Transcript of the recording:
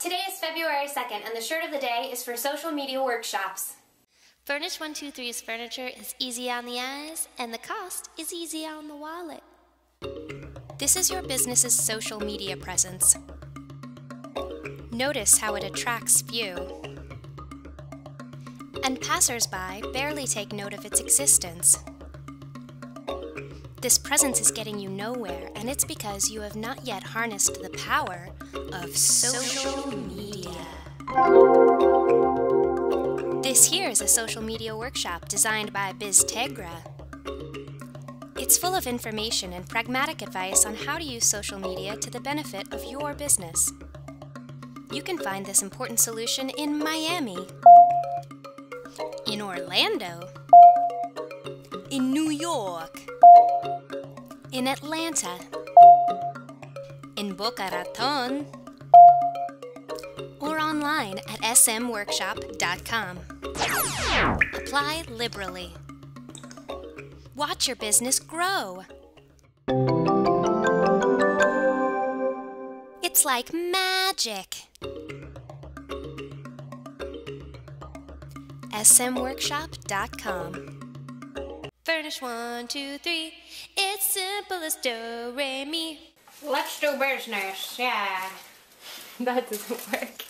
Today is February 2nd, and the shirt of the day is for social media workshops. Furnish 123's furniture is easy on the eyes, and the cost is easy on the wallet. This is your business's social media presence. Notice how it attracts few. And passers-by barely take note of its existence. This presence is getting you nowhere, and it's because you have not yet harnessed the power of social media. This here is a social media workshop designed by BizTegra. It's full of information and pragmatic advice on how to use social media to the benefit of your business. You can find this important solution in Miami, in Orlando, in New York, in Atlanta, in Boca Raton, or online at smworkshop.com. Apply liberally. Watch your business grow. It's like magic. smworkshop.com. Furnish 123. It's simple as do, re, mi. Let's do business, yeah. That doesn't work.